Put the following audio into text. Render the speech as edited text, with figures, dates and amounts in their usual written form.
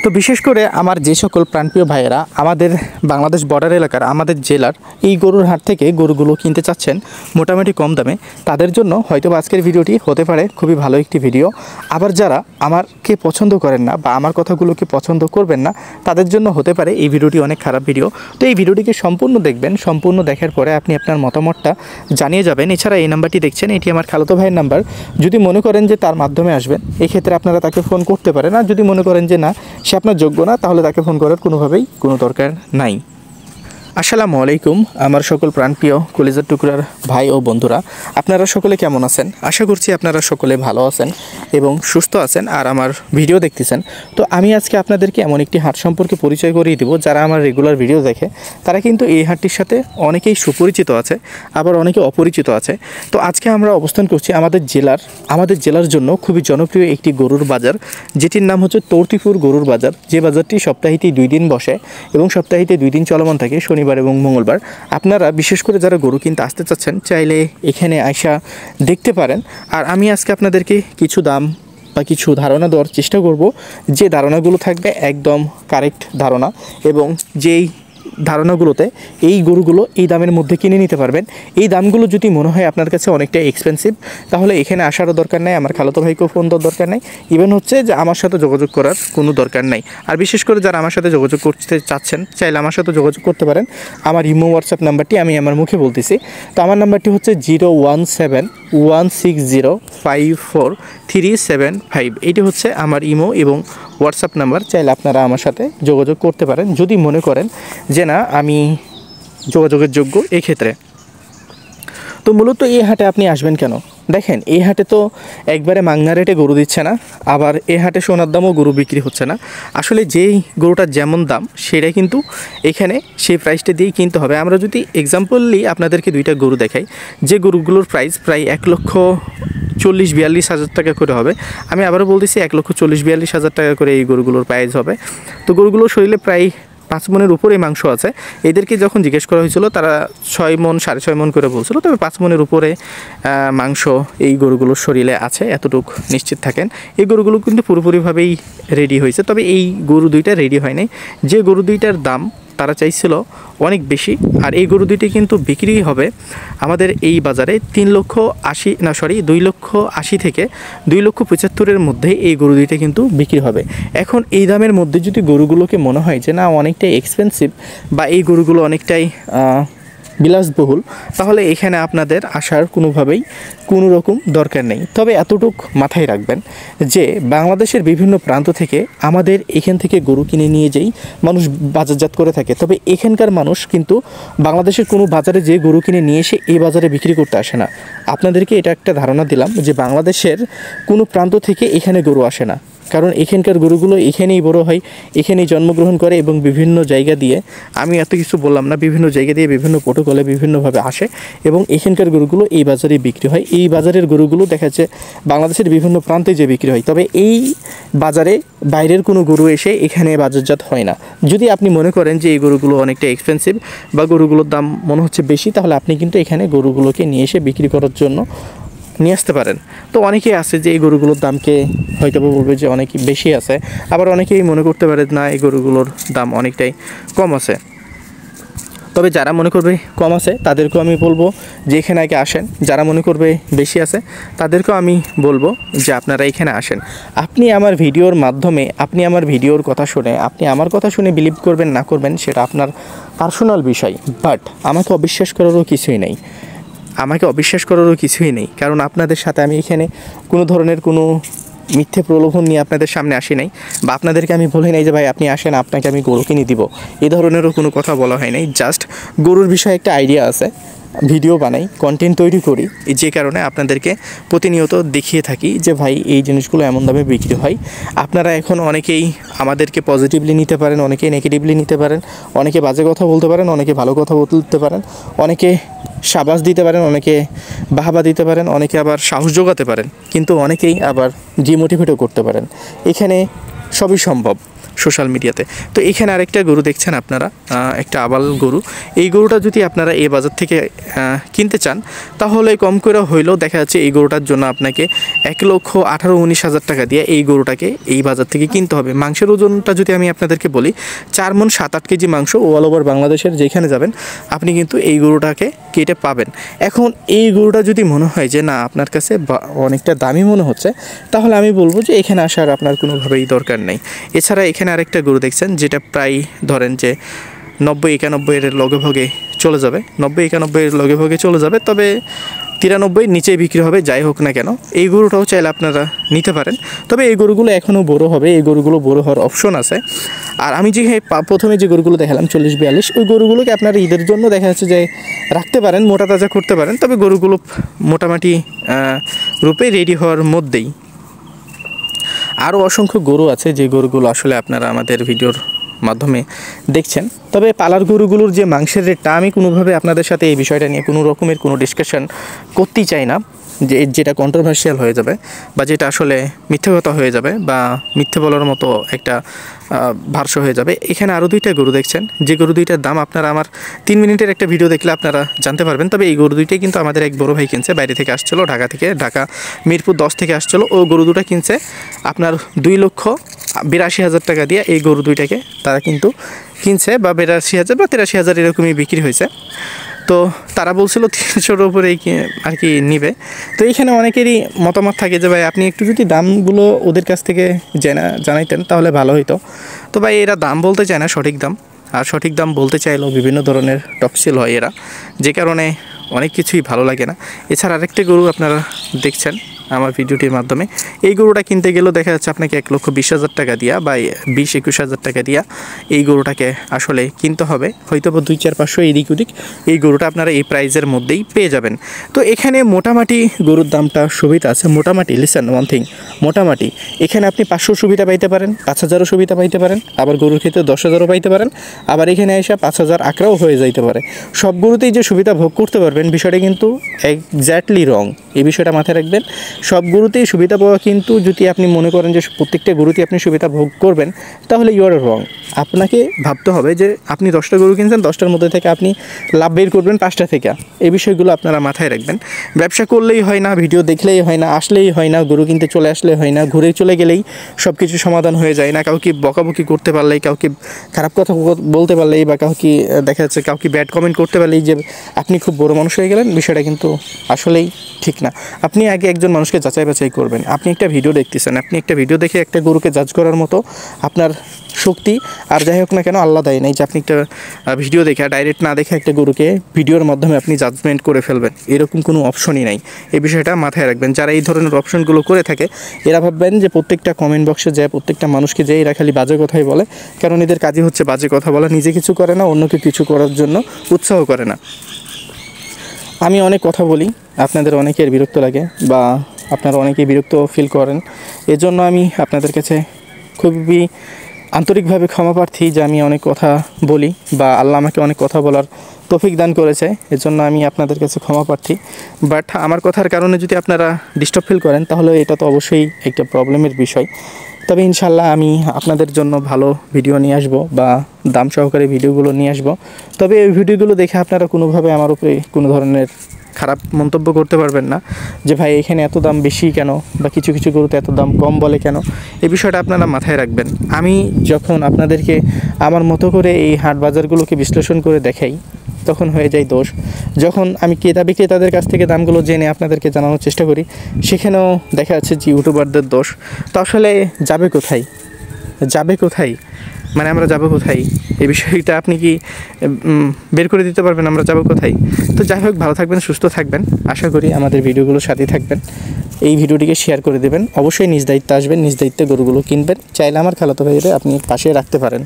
তো বিশেষ করে আমার যে সকল প্রাণপ্রিয় ভাইয়েরা আমাদের বাংলাদেশ বর্ডার এলাকার আমাদের জেলার এই গরুর হাট থেকে গরুগুলো কিনতে চাচ্ছেন মোটামুটি কম দামে, তাদের জন্য হয়তো আজকের ভিডিওটি হতে পারে খুবই ভালো একটি ভিডিও। আবার যারা আমাকে পছন্দ করেন না বা আমার কথাগুলোকে পছন্দ করবেন না, তাদের জন্য হতে পারে এই ভিডিওটি অনেক খারাপ ভিডিও। তো এই ভিডিওটিকে সম্পূর্ণ দেখবেন, সম্পূর্ণ দেখার পরে আপনি আপনার মতামতটা জানিয়ে যাবেন। এছাড়া এই নাম্বারটি দেখছেন, এটি আমার খালাতো ভাইয়ের নাম্বার। যদি মনে করেন যে তার মাধ্যমে আসবেন, এক্ষেত্রে আপনারা তাকে ফোন করতে পারেন। আর যদি মনে করেন যে না, সে আপনার যোগ্য না, তাহলে তাকে ফোন করার কোনোভাবেই কোনো দরকার নাই। আসসালামু আলাইকুম আমার সকল প্রাণপ্রিয় কলিজার টুকরার ভাই ও বন্ধুরা, আপনারা সকলে কেমন আছেন? আশা করছি আপনারা সকলে ভালো আছেন এবং সুস্থ আছেন আর আমার ভিডিও দেখতেছেন। তো আমি আজকে আপনাদেরকে এমন একটি হাট সম্পর্কে পরিচয় করিয়ে দিব, যারা আমার রেগুলার ভিডিও দেখে তারা কিন্তু এই হাটটির সাথে অনেকেই সুপরিচিত আছে, আবার অনেকে অপরিচিত আছে। তো আজকে আমরা অবস্থান করছি আমাদের জেলার জন্য খুবই জনপ্রিয় একটি গরুর বাজার, যেটির নাম হচ্ছে তৌতিপুর গরুর বাজার। যে বাজারটি সপ্তাহেতে 2 দিন বসে এবং সপ্তাহেতে 2 দিন চলমান থাকে, শনিবার এবং মঙ্গলবার। আপনারা বিশেষ করে যারা গরু কিনতে আসতে চাচ্ছেন, চাইলে এখানে আইসা দেখতে পারেন। আর আমি আজকে আপনাদেরকে কিছু দাম বা কিছু ধারণা দেওয়ার চেষ্টা করব, যে ধারণাগুলো থাকবে একদম কারেক্ট ধারণা, এবং যেই ধারণাগুলোতে এই গরুগুলো এই দামের মধ্যে কিনে নিতে পারবেন। এই দামগুলো যদি মনে হয় আপনার কাছে অনেকটা এক্সপেন্সিভ, তাহলে এখানে আসারও দরকার নেই, আমার খালাতো ভাইকেও ফোন দেওয়ার দরকার নেই, ইভেন হচ্ছে যে আমার সাথে যোগাযোগ করার কোনো দরকার নেই। আর বিশেষ করে যারা আমার সাথে যোগাযোগ করতে চাচ্ছেন, চাইলে আমার সাথে যোগাযোগ করতে পারেন। আমার ইমো হোয়াটসঅ্যাপ নাম্বারটি আমি আমার মুখে বলতেছি। তো আমার নাম্বারটি হচ্ছে 01716054375। এটি হচ্ছে আমার ইমো এবং হোয়াটসঅ্যাপ নাম্বার। চাইলে আপনারা আমার সাথে যোগাযোগ করতে পারেন যদি মনে করেন যে না, আমি যোগাযোগের যোগ্য এক্ষেত্রে। তো মূলত এই হাটে আপনি আসবেন কেন? দেখেন, এই হাটে তো একবারে মাংনা রেটে গরু দিচ্ছে না, আবার এই হাটে সোনার দামও গরু বিক্রি হচ্ছে না। আসলে যেই গরুটার যেমন দাম, সেটা কিন্তু এখানে সেই প্রাইসটা দিয়েই কিনতে হবে। আমরা যদি এক্সাম্পললি আপনাদেরকে 2টা গরু দেখাই, যে গরুগুলোর প্রাইস প্রায় 1,40,42,000 টাকা করে হবে। আমি আবারও বলতেছি, 1,40,42,000 টাকা করে এই গরুগুলোর প্রাইস হবে। তো গরুগুলোর শরীরে প্রায় 5 মনের উপরে মাংস আছে। এদেরকে যখন জিজ্ঞেস করা হয়েছিল, তারা 6 মন 6.5 মন করে বলছিল, তবে 5 মনের উপরে মাংস এই গরুগুলোর শরীরে আছে, এতটুকু নিশ্চিত থাকেন। এই গরুগুলো কিন্তু পুরোপুরিভাবেই রেডি হয়েছে, তবে এই গরু 2টা রেডি হয় নাই। যে গরু 2টার দাম তারা চাইছিল অনেক বেশি, আর এই গরু 2টি কিন্তু বিক্রি হবে আমাদের এই বাজারে 2,80,000 থেকে 2,75,000 মধ্যে এই গরু 2টা কিন্তু বিক্রি হবে। এখন এই দামের মধ্যে যদি গরুগুলোকে মনে হয় যে না, অনেকটাই এক্সপেন্সিভ বা এই গরুগুলো অনেকটাই বিলাসবহুল, তাহলে এখানে আপনাদের আসার কোনোভাবেই কোনো রকম দরকার নেই। তবে এতটুক মাথায় রাখবেন যে বাংলাদেশের বিভিন্ন প্রান্ত থেকে আমাদের এখান থেকে গরু কিনে নিয়ে যেই মানুষ বাজারজাত করে থাকে, তবে এখানকার মানুষ কিন্তু বাংলাদেশের কোনো বাজারে যে গরু কিনে নিয়ে এসে এই বাজারে বিক্রি করতে আসে না। আপনাদেরকে এটা একটা ধারণা দিলাম যে বাংলাদেশের কোনো প্রান্ত থেকে এখানে গরু আসে না, কারণ এখানকার গরুগুলো এখানেই বড় হয়, এখানেই জন্মগ্রহণ করে এবং বিভিন্ন জায়গা দিয়ে, আমি এত কিছু বললাম না, বিভিন্ন জায়গা দিয়ে বিভিন্ন প্রোটোকলে বিভিন্নভাবে আসে এবং এখানকার গরুগুলো এই বাজারে বিক্রি হয়। এই বাজারের গরুগুলো দেখা যাচ্ছে বাংলাদেশের বিভিন্ন প্রান্তে যে বিক্রি হয়, তবে এই বাজারে বাইরের কোনো গরু এসে এখানে বাজারজাত হয় না। যদি আপনি মনে করেন যে এই গরুগুলো অনেকটা এক্সপেন্সিভ বা গরুগুলোর দাম মনে হচ্ছে বেশি, তাহলে আপনি কিন্তু এখানে গরুগুলোকে নিয়ে এসে বিক্রি করার জন্য নিয়ে আসতে পারেন। তো অনেকেই আছে যে এই গরুগুলোর দামকে হয়তো বলবে যে অনেক বেশি আছে, আবার অনেকেই মনে করতে পারে না, এই গরুগুলোর দাম অনেকটাই কম আছে। তবে যারা মনে করবে কম আছে তাদেরকেও আমি বলবো যে এখানে আগে আসেন, যারা মনে করবে বেশি আছে তাদেরকেও আমি বলবো যে আপনারা এখানে আসেন। আপনি আমার ভিডিওর মাধ্যমে, আপনি আমার ভিডিওর কথা শুনে, আপনি আমার কথা শুনে বিলিভ করবেন না করবেন সেটা আপনার পার্সোনাল বিষয়, বাট আমাকে অবিশ্বাস করারও কিছুই নেই। কারণ আপনাদের সাথে আমি এখানে কোনো ধরনের কোনো মিথ্যে প্রলোভন নিয়ে আপনাদের সামনে আসি নাই, বা আপনাদেরকে আমি বলি নাই যে ভাই আপনি আসেন, আপনাকে আমি গরু কিনে দিব, এই ধরনেরও কোনো কথা বলা হয় নাই। জাস্ট গরুর বিষয়ে একটা আইডিয়া আছে, ভিডিও বানাই, কন্টেন্ট তৈরি করি, যে কারণে আপনাদেরকে প্রতিনিয়ত দেখিয়ে থাকি যে ভাই এই জিনিসগুলো এমন দামে বিক্রি হয়। আপনারা এখন অনেকেই আমাদেরকে পজিটিভলি নিতে পারেন, অনেকেই নেগেটিভলি নিতে পারেন, অনেকে বাজে কথা বলতে পারেন, অনেকে ভালো কথা বলতে পারেন, অনেকে শাবাশ দিতে পারেন, অনেকে বাহাবা দিতে পারেন, অনেকে আবার সাহস যোগাতে পারেন, কিন্তু অনেকেই আবার ডিমোটিভেটও করতে পারেন। এখানে সবই সম্ভব। সোশ্যাল মিডিয়াতে। তো এখানে আরেকটা গরু দেখছেন আপনারা, একটা আবাল গরু। এই গরুটা যদি আপনারা এই বাজার থেকে কিনতে চান তাহলে কম করে হইলেও দেখা যাচ্ছে এই গরুটার জন্য আপনাকে 1,18,19,000 টাকা দিয়ে এই গরুটাকে এই বাজার থেকে কিনতে হবে। মাংসের ওজনটা যদি আমি আপনাদেরকে বলি, 4 মণ 7-8 কেজি মাংস অল ওভার বাংলাদেশের যেখানে যাবেন আপনি কিন্তু এই গরুটাকে কেটে পাবেন। এখন এই গরুটা যদি মনে হয় যে না আপনার কাছে অনেকটা দামি মনে হচ্ছে, তাহলে আমি বলবো যে এখানে আসার আপনার কোনোভাবেই দরকার নেই। এছাড়া এখানে আরেকটা গরু দেখছেন যেটা প্রায় ধরেন যে 90-91 এর লগভগে চলে যাবে, 90-91 এর লগভগে চলে যাবে, তবে 93 নিচেই বিক্রি হবে। যাই হোক না কেন, এই গরুটাও চাইলে আপনারা নিতে পারেন। তবে এই গরুগুলো এখনও বড় হবে, এই গরুগুলো বড় হওয়ার অপশন আছে। আর আমি যে প্রথমে যে গরুগুলো দেখালাম 40-42, ওই গরুগুলোকে আপনারা ঈদের জন্য দেখা যাচ্ছে যে রাখতে পারেন, মোটা তাজা করতে পারেন। তবে গরুগুলো মোটামুটি রূপে রেডি হওয়ার মধ্যেই। আরও অসংখ্য গরু আছে যে গরুগুলো আসলে আপনারা আমাদের ভিডিওর মাধ্যমে দেখছেন। তবে পালার গরুগুলোর যে মাংসের রেটটা, আমি কোনোভাবে আপনাদের সাথে এই বিষয়টা নিয়ে কোনো রকমের কোনো ডিসকাশন করতেই চাই না, যে যেটা কন্ট্রোভার্সিয়াল হয়ে যাবে বা যেটা আসলে মিথ্যে কথা হয়ে যাবে বা মিথ্যে বলার মতো একটা ভাষ্য হয়ে যাবে। এখানে আরও 2টা গরু দেখছেন, যে গরু 2টার দাম আপনারা আমার 3 মিনিটের একটা ভিডিও দেখলে আপনারা জানতে পারবেন। তবে এই গরু 2টাই কিন্তু আমাদের এক বড় ভাই কিনছে, বাইরে থেকে আসছিলো, ঢাকা মিরপুর 10 থেকে আসছিলো। ও গরু 2টা কিনছে আপনার 2,82,000 টাকা দিয়ে। এই গরু 2টাকে তারা কিন্তু কিনছে, বা 82,000 বা 83,000 এরকমই বিক্রি হয়েছে। তো তারা বলছিল 300-র উপরেই আর কি নিবে। তো এইখানে অনেকেরই মতামত থাকে যে ভাই আপনি একটু যদি দামগুলো ওদের কাছ থেকে জানাইতেন তাহলে ভালো হতো। তো ভাই এরা দাম বলতে চায় না সঠিক দাম, আর সঠিক দাম বলতে চাইলেও বিভিন্ন ধরনের টকশিল হয় এরা, যে কারণে অনেক কিছুই ভালো লাগে না। এছাড়া আরেকটা গরু আপনারা দেখছেন আমার ভিডিওটির মাধ্যমে, এই গরুটা কিনতে গেলেও দেখা যাচ্ছে আপনাকে 1,20,000 টাকা দিয়া বা 20-21,000 টাকা দিয়া এই গরুটাকে আসলে কিনতে হবে। হয়তো 2-4-500 এদিক ওদিক এই গরুটা আপনারা এই প্রাইজের মধ্যেই পেয়ে যাবেন। তো এখানে মোটামুটি গরুর দামটা সুবিধা আছে, মোটামুটি লিসেন ওয়ান থিং, মোটামুটি এখানে আপনি 500 সুবিধা পাইতে পারেন, 5,000 সুবিধা পাইতে পারেন, আবার গরুর ক্ষেত্রে 10,000 পাইতে পারেন, আবার এখানে এসে 5,000 আঁকড়াও হয়ে যাইতে পারে। সব গরুতেই যে সুবিধা ভোগ করতে পারবেন বিষয়টা কিন্তু এক্স্যাক্টলি রং, এই বিষয়টা মাথায় রাখবেন। সব গরুতেই সুবিধা পাওয়া কিন্তু যদি আপনি মনে করেন যে প্রত্যেকটা গরুতেই আপনি সুবিধা ভোগ করবেন, তাহলে ইউ আর রং। আপনাকে ভাবতে হবে যে আপনি 10টা গরু কিনছেন, 10টার মধ্যে থেকে আপনি লাভ বের করবেন 5টা থেকে। এই বিষয়গুলো আপনারা মাথায় রাখবেন। ব্যবসা করলেই হয় না, ভিডিও দেখলেই হয় না, আসলেই হয় না, গরু কিনতে চলে আসলে হয় না, ঘুরে চলে গেলেই সব কিছু সমাধান হয়ে যায় না। কাউকে বকাবকি করতে পারলেই, কাউকে খারাপ কথা বলতে পারলেই, বা কাউকে দেখা যাচ্ছে কাউকে ব্যাড কমেন্ট করতে পারলেই যে আপনি খুব বড় মানুষ হয়ে গেলেন, বিষয়টা কিন্তু আসলেই ঠিক না। আপনি আগে একজন মানুষকে যাচাই বাছাই করবেন। আপনি একটা ভিডিও দেখতেছেন, আপনি একটা ভিডিও দেখে একটা গরুকে জাজ করার মতো আপনার শক্তি আর যাই হোক না কেন আল্লাহ দেয় নাই যে আপনি একটা ভিডিও দেখে ডাইরেক্ট না দেখে একটা গরুকে ভিডিওর মাধ্যমে আপনি জাজমেন্ট করে ফেলবেন, এরকম কোনো অপশনই নাই। এই বিষয়টা মাথায় রাখবেন। যারা এই ধরনের অপশনগুলো করে থাকে এরা ভাববেন যে প্রত্যেকটা কমেন্ট বক্সে যায়, প্রত্যেকটা মানুষকে যে এরা খালি বাজে কথাই বলে, কারণ এদের কাজই হচ্ছে বাজে কথা বলা। নিজে কিছু করে না, অন্যকে কিছু করার জন্য উৎসাহ করে না। আমি অনেক কথা বলি, আপনাদের অনেকের বিরক্ত লাগে বা আপনারা অনেকেই বিরক্ত ফিল করেন। এজন্য আমি আপনাদের কাছে খুবই আন্তরিকভাবে ক্ষমা প্রার্থী যে আমি অনেক কথা বলি, বা আল্লাহ আমাকে অনেক কথা বলার তৌফিক দান করেছে, এজন্য আমি আপনাদের কাছে ক্ষমা প্রার্থী। বাট আমার কথার কারণে যদি আপনারা ডিস্টার্ব ফিল করেন তাহলে এটা তো অবশ্যই একটা প্রবলেমের বিষয়। তবে ইনশাল্লাহ আমি আপনাদের জন্য ভালো ভিডিও নিয়ে আসবো বা দাম সহকারে ভিডিওগুলো নিয়ে আসবো। তবে এই ভিডিওগুলো দেখে আপনারা কোনোভাবে আমার উপরে কোনো ধরনের খারাপ মন্তব্য করতে পারবেন না যে ভাই এখানে এত দাম বেশি কেন, বা কিছু কিছু গরুতে এত দাম কম বলে কেন। এই বিষয়টা আপনারা মাথায় রাখবেন। আমি যখন আপনাদেরকে আমার মতো করে এই হাট বাজারগুলোকে বিশ্লেষণ করে দেখাই তখন হয়ে যায় দোষ। যখন আমি ক্রেতাদের কাছ থেকে দামগুলো জেনে আপনাদেরকে জানানোর চেষ্টা করি সেখানেও দেখা যাচ্ছে যে ইউটিউবারদের দোষ। তো আসলে যাবে কোথায় মানে আমরা যাব কোথায়, এই বিষয়টা আপনি কি বের করে দিতে পারবেন আমরা যাব কোথায়? তো যাই হোক, ভালো থাকবেন, সুস্থ থাকবেন। আশা করি আমাদের ভিডিওগুলোর সাথেই থাকবেন। এই ভিডিওটিকে শেয়ার করে দেবেন। অবশ্যই নিজ দায়িত্বে আসবেন, নিজ দায়িত্বে গরুগুলো কিনবেন। চাইলে আমার খালাতো ভাইরে আপনি পাশে রাখতে পারেন।